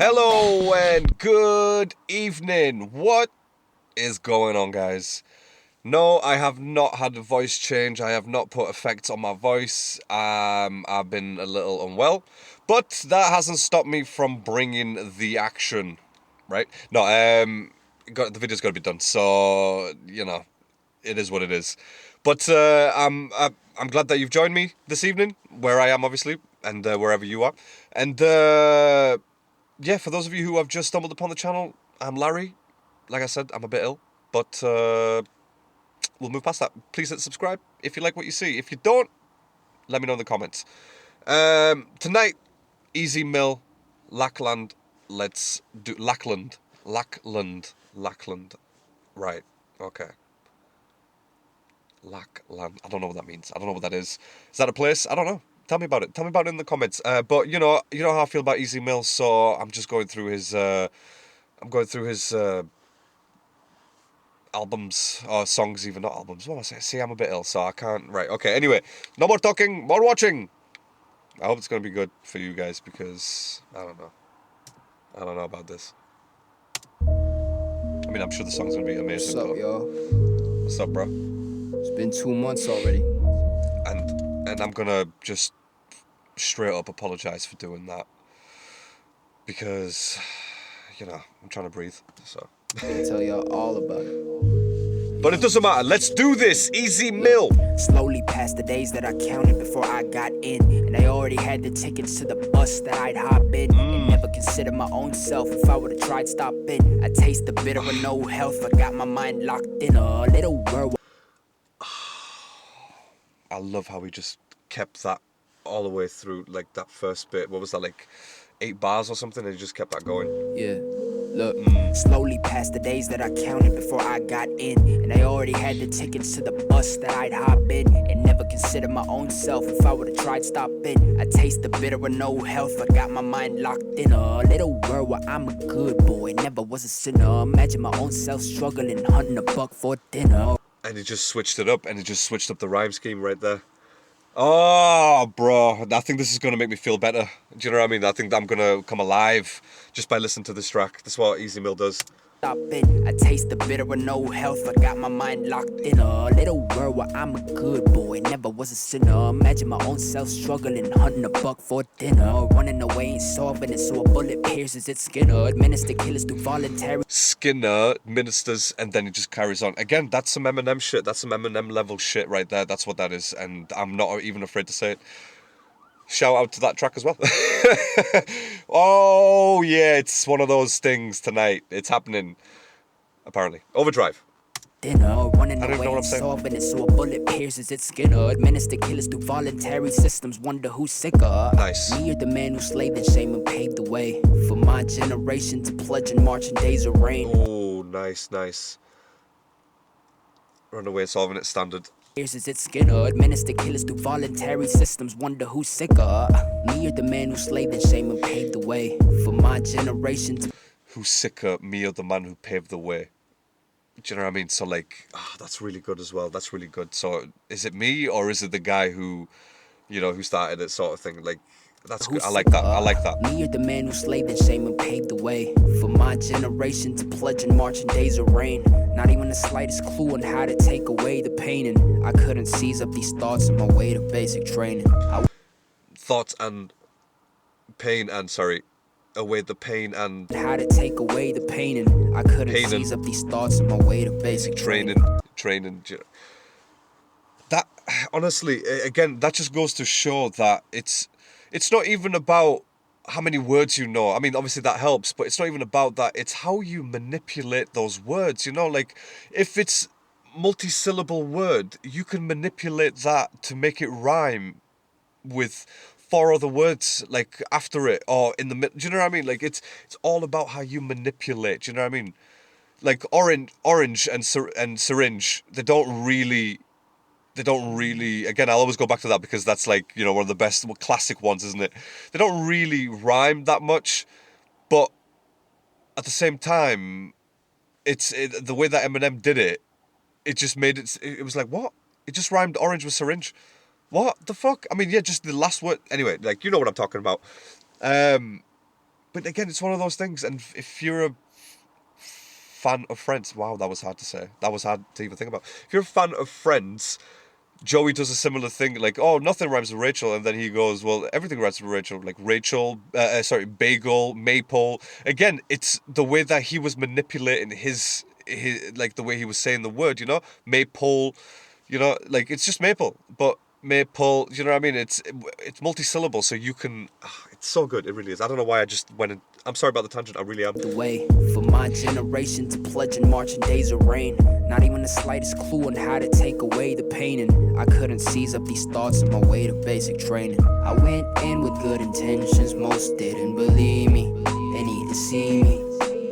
Hello and good evening. What is going on, guys? No, I have not had a voice change. I have not put effects on my voice. I've been a little unwell, but that hasn't stopped me from bringing the action, right? No, the video's got to be done. So it is what it is. But I'm glad that you've joined me this evening, where I am, obviously, and wherever you are, and. Yeah, for those of you who have just stumbled upon the channel, I'm Larry. Like I said, I'm a bit ill, but we'll move past that. Please hit subscribe if you like what you see. If you don't, let me know in the comments. Tonight, Easy Mill, Lackland. Let's do Lackland. Lackland. Right. Okay. Lackland. I don't know what that means. I don't know what that is. Is that a place? I don't know. Tell me about it. Tell me about it in the comments. But you know how I feel about Easy Mill, so I'm just going through his. I'm going through his albums or songs, even not albums. What was I say? See, I'm a bit ill, so I can't. Right. Okay. Anyway, no more talking, more watching. I hope it's gonna be good for you guys because I don't know. I don't know about this. I mean, I'm sure the song's gonna be amazing. What's up, y'all? What's up, bro? It's been 2 months already. And I'm gonna just straight up apologize for doing that because I'm trying to breathe. So I'll tell y'all all about it. But it doesn't matter. Let's do this. Easy Mill. Slowly past the days that I counted before I got in, and I already had the tickets to the bus that I'd hop in. And never considered my own self if I would've tried stopping. I taste the bitter with no health. I got my mind locked in a little world. I love how he just kept that all the way through, like that first bit. What was that, like 8 bars or something? And he just kept that going. Yeah. Look, slowly past the days that I counted before I got in, and I already had the tickets to the bus that I'd hop in, and never considered my own self if I would've tried stopping. I taste the bitter with no health. I got my mind locked in a little world where I'm a good boy, never was a sinner. Imagine my own self struggling, hunting a buck for dinner. And he just switched it up, and he just switched up the rhyme scheme right there. Oh, bro, I think this is going to make me feel better. Do you know what I mean? I think I'm going to come alive just by listening to this track. That's what Easy Mill does. I taste the bitter with no health. I got my mind locked in a little world where I'm a good boy, never was a sinner. Imagine my own self struggling, hunting a buck for dinner. Running away ain't solving it, so a bullet pierces its skin. Administer killers do voluntary. Skinner ministers, and then he just carries on. Again, that's some Eminem shit. That's some Eminem level shit right there. That's what that is, and I'm not even afraid to say it. Shout out to that track as well. Oh, yeah, it's one of those things tonight. It's happening, apparently. Overdrive. Dinner, running I don't away know what I'm and saying. solving it, so a bullet pierces its skin. Administer killers through voluntary systems, wonder who's sicker. Nice. Me or the man who slaved in shame and paved the way for my generation to pledge in marching days of rain. Oh, nice. Run away, solving it, standard. Pierces its skin. Administer killers through voluntary systems, wonder who's sicker. Me or the man who slaved in shame and paved the way for my generation to. Who's sicker, me or the man who paved the way? Do you know what I mean? So like, that's really good as well. That's really good. So is it me or is it the guy who, who started it, sort of thing? Like, that's good. I like that. I like that. Me or the man who slaved in shame and paved the way for my generation to pledge in marching days of rain. Not even the slightest clue on how to take away the pain, and I couldn't seize up these thoughts on my way to basic training. Thoughts and pain and, sorry, away the pain and... How to take away the pain, and I couldn't seize up these thoughts on my way to basic training. Training. That, honestly, again, that just goes to show that it's not even about how many words you know. I mean, obviously that helps, but it's not even about that. It's how you manipulate those words, like, if it's multi-syllable word, you can manipulate that to make it rhyme with 4 other words, like, after it, or in the middle. Do you know what I mean? Like, it's all about how you manipulate. Do you know what I mean? Like, orange and syringe, they don't really, again, I'll always go back to that because that's like, one of the best classic ones, isn't it? They don't really rhyme that much, but at the same time, the way that Eminem did it, it just made it was like, what? It just rhymed orange with syringe. What the fuck? I mean, yeah, just the last word. Anyway, like, you know what I'm talking about. But again, it's one of those things. And if you're a fan of Friends, wow, that was hard to say. That was hard to even think about. If you're a fan of Friends, Joey does a similar thing, like, oh, nothing rhymes with Rachel, and then he goes, well, everything rhymes with Rachel, like Rachel, bagel, maple. Again, it's the way that he was manipulating his, like, the way he was saying the word, you know, maple, you know, like, it's just maple, but maple, you know what I mean? It's multi-syllable, so you can, it's so good, it really is. I don't know why I just went in, I'm sorry about the tangent, I really am. The way for my generation to pledge in marching days of rain. Not even the slightest clue on how to take away the pain, and I couldn't seize up these thoughts on my way to basic training. I went in with good intentions, most didn't believe me. They need to see me.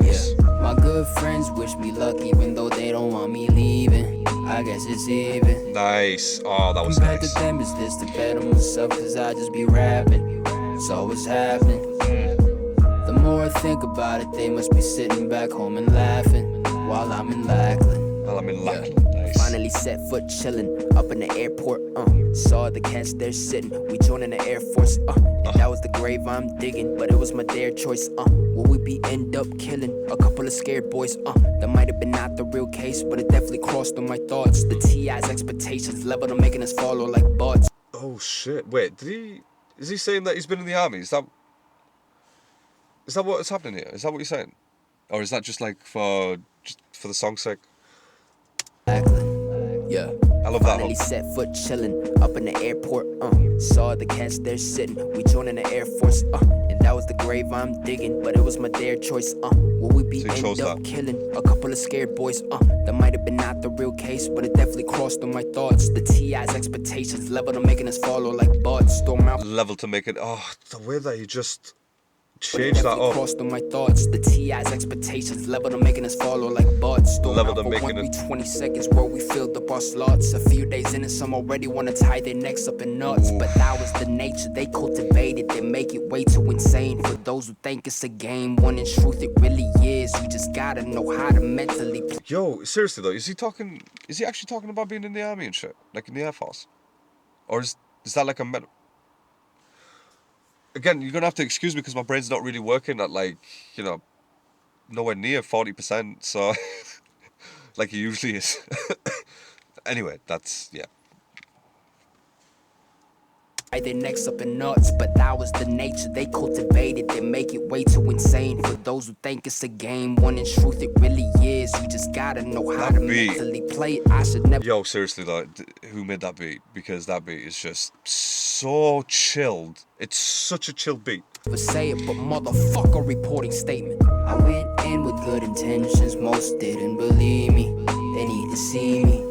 Nice. Yeah, my good friends wish me luck even though they don't want me leaving. I guess it's even. Nice. Oh, that was Compared nice. to them, is this the better myself? Cause I just be rapping. So what's happening? The more I think about it, they must be sitting back home and laughing while I'm in Lackland. Well, I'm in Lackland. Nice. Finally set foot chillin' up in the airport. Saw the cats there sitting. We joining the Air Force. And that was the grave I'm digging, but it was my dare choice. Will we be end up killing a couple of scared boys? That might have been not the real case, but it definitely crossed on my thoughts. The T.I.'s expectations leveled on making us follow like bots. Oh shit! Wait, is he saying that he's been in the army? Is that what is happening here? Is that what you're saying, or is that just like for the song's sake? Yeah. I love that. Finally set foot chillin' up in the airport. Saw the cats there sitting. We joining the Air Force. And that was the grave I'm digging, but it was my dare choice. Will we be So you chose end up that. killing a couple of scared boys? That might have been not the real case, but it definitely crossed on my thoughts. The T.I.'s expectations leveled on making us follow like bots. Storm out. Level to make it. Oh, the way that he just changed that up. Crossed on my thoughts. The T.I.'s expectations leveled on making us follow like bots. Storm Leveled out on for making 1 it- 20 seconds where we filled up our slots. A few days in and some already wanna tie their necks up in knots. But that was the nature they cultivated. They make it way too insane for those who think it's a game. When in truth it really is. You just gotta know how to mentally play. Yo, seriously though, is he actually talking about being in the army and shit, like in the Air Force, or is that like a meta? Again, you're gonna have to excuse me because my brain's not really working at, like, you know, nowhere near 40%. So, like it usually is. Anyway, that's yeah. Their necks up in knots, but that was the nature they cultivated. They make it way too insane for those who think it's a game. When in truth it really is. You just gotta know how That to beat. mentally play it. I should never. Yo, seriously though, who made that beat? Because that beat is just so chilled. It's such a chill beat. Say it, but motherfucker, reporting statement. I went in with good intentions, most didn't believe me. They need to see me.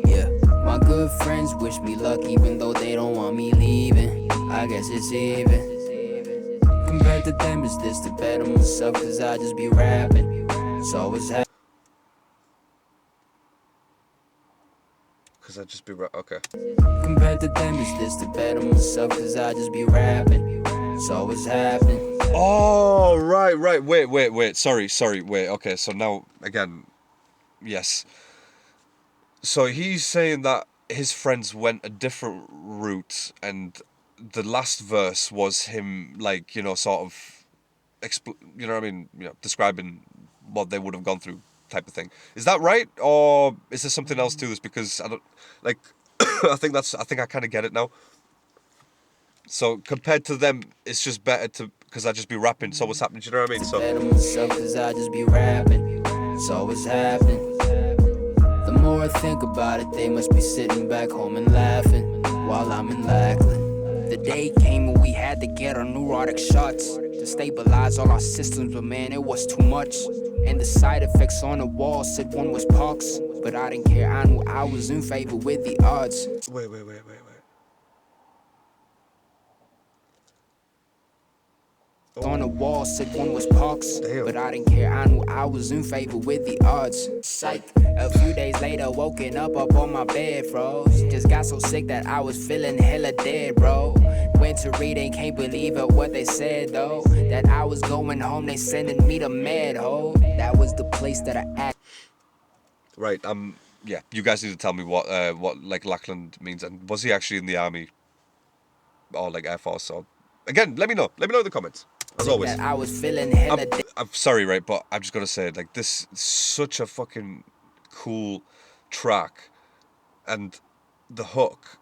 Yeah, my good friends wish me luck, even though they don't want me leaving. I guess it's even. Compared to them, is this the better myself? Cause I just be rapping. So what's happening? Cause I just be okay. Compared to them, is this the better myself? Cause I just be rapping. So what's happening? Oh, right. Wait. Sorry. Wait. Okay, so now again, yes. So he's saying that his friends went a different route, and the last verse was him, like, you know, sort of, you know what I mean, you know, describing what they would have gone through, type of thing. Is that right, or is there something else to this? Because I don't like. I think I kind of get it now. So compared to them, it's just better to, because I just be rapping. So what's happening? Do you know what I mean? So Better myself cause I just be rapping. So what's happening? The more I think about it, they must be sitting back home and laughing while I'm in Lackland. The day came when we had to get our neurotic shots to stabilize all our systems, but man, it was too much. And the side effects on the wall said one was pox, but I didn't care. I knew I was in favor with the odds. wait. On the wall said one was pox, Damn. but I didn't care. I knew I was in favor with the odds. Psych. A few days later, woken up on my bed, froze. Just got so sick that I was feeling hella dead, bro. Went to read and can't believe it what they said though. That I was going home, they sending me to med ho. That was the place that I act. Right. Yeah. You guys need to tell me what like Lackland means, and was he actually in the army or like Air Force? Or again, let me know. Let me know in the comments. as always. That I was feeling hella I'm sorry, right, but I'm just gonna say, like, this is such a fucking cool track, and the hook,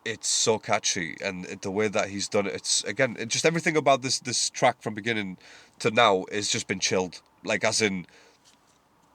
it's so catchy, and the way that he's done it, it's again, just everything about this track from beginning to now has just been chilled, like as in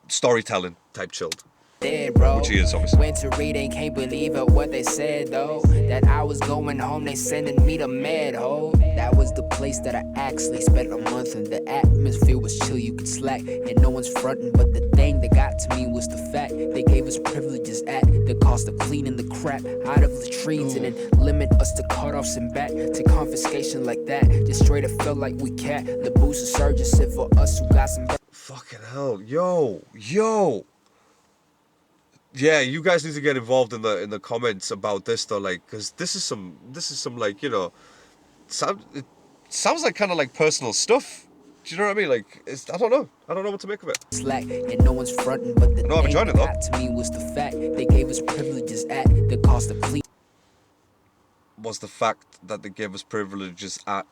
storytelling type chilled. dead, bro. Which he is, obviously. Went to read and can't believe it what they said, though. That I was going home, they sending me to med, ho. That was the place that I actually spent a month, and the atmosphere was chill, you could slack, and no one's fronting. But the thing that got to me was the fact they gave us privileges at the cost of cleaning the crap out of latrines, and then limit us to cutoffs and back to confiscation like that. Just straight up felt like we cat. The boost of surges sit for us who got some. Fucking hell, yo. Yeah, you guys need to get involved in the comments about this though, like, because this is some like, you know, it sounds like kind of like personal stuff. Do you know what I mean? Like, I don't know what to make of it. Slack and no one's fronting, but the I'm thing enjoying that it, though. got to me was the fact they gave us privileges at the cost of clean. Was the fact that they gave us privileges at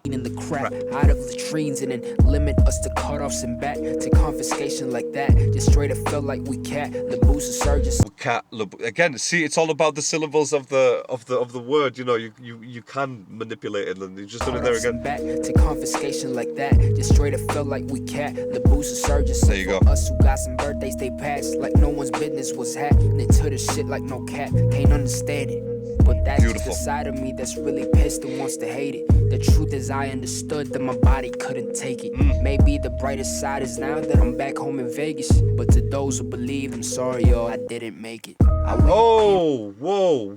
In the crap out of latrines, and then limit us to cutoffs and back to confiscation like that. Just straight up felt like we cat. The boost of surges. cat. Again, see, it's all about the syllables of the word. You know, you can manipulate it, and you just done it there again. Back to confiscation like that. Just straight up felt like we cat. The boost of surges. There you go. Us who got some birthdays they passed like no one's business was happening to the shit like no cat. Can't understand it. But that's just the side of me that's really pissed and wants to hate it. The truth is I understood that my body couldn't take it. Maybe the brightest side is now that I'm back home in Vegas. But to those who believe, I'm sorry, y'all, I didn't make it. Oh, whoa,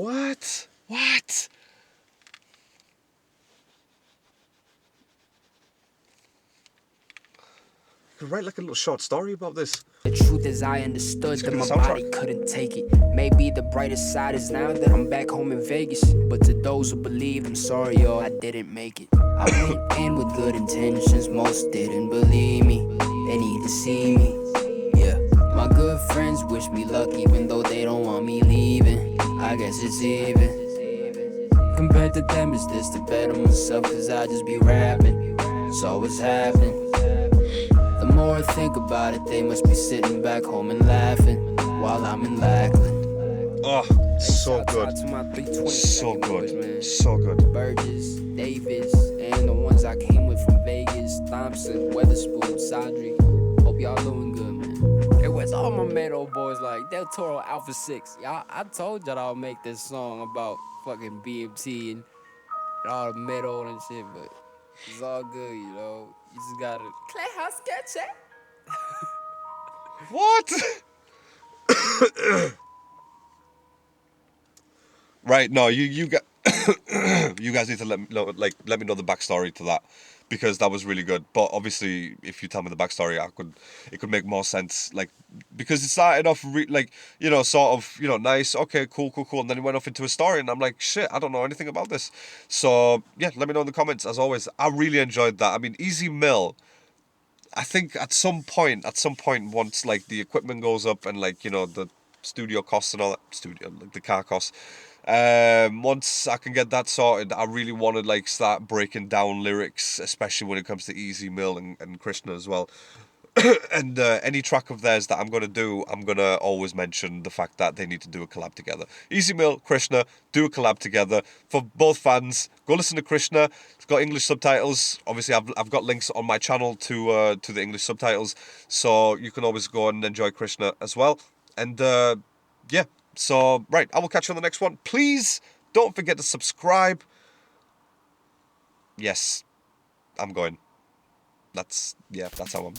what? You could write like a little short story about this. The truth is I understood that my body couldn't take it. Maybe the brightest side is now that I'm back home in Vegas. But to those who believe, I'm sorry, y'all, I didn't make it. I went in with good intentions, most didn't believe me. They need to see me, yeah. My good friends wish me luck even though they don't want me leaving. I guess it's even. Compared to them, is this to better myself? Cause I just be rapping, so what's happening? The more I think about it, they must be sitting back home and laughing while I'm in Lackland. Oh, so good. So good. Burgess, Davis, and the ones I came with from Vegas, Thompson, Weatherspoon, Sadri. Hope y'all doing good, man. Hey, where's all my Meadow boys like Del Toro Alpha 6? Y'all, I told y'all I'll make this song about fucking BMT and all the metal and shit, but it's all good, you know. You just gotta play how sketch it. What? Right, no, you got you guys need to let me know the backstory to that, because that was really good. But obviously, if you tell me the backstory, it could make more sense. Like, because it started off sort of nice, okay, cool, and then it went off into a story, and I'm like, shit, I don't know anything about this. So yeah, let me know in the comments. As always, I really enjoyed that. I mean, Easy Mill. I think at some point, once like the equipment goes up and the studio costs and all that, the car costs. Once I can get that sorted, I really want to start breaking down lyrics, especially when it comes to Easy Mill and Krishna as well. And any track of theirs that I'm going to do, I'm going to always mention the fact that they need to do a collab together. Easy Mill, Krishna, do a collab together. For both fans, go listen to Krishna. It's got English subtitles. Obviously, I've got links on my channel to the English subtitles, so you can always go and enjoy Krishna as well. And yeah, so right, I will catch you on the next one. Please don't forget to subscribe. Yes, I'm going. That's how I'm...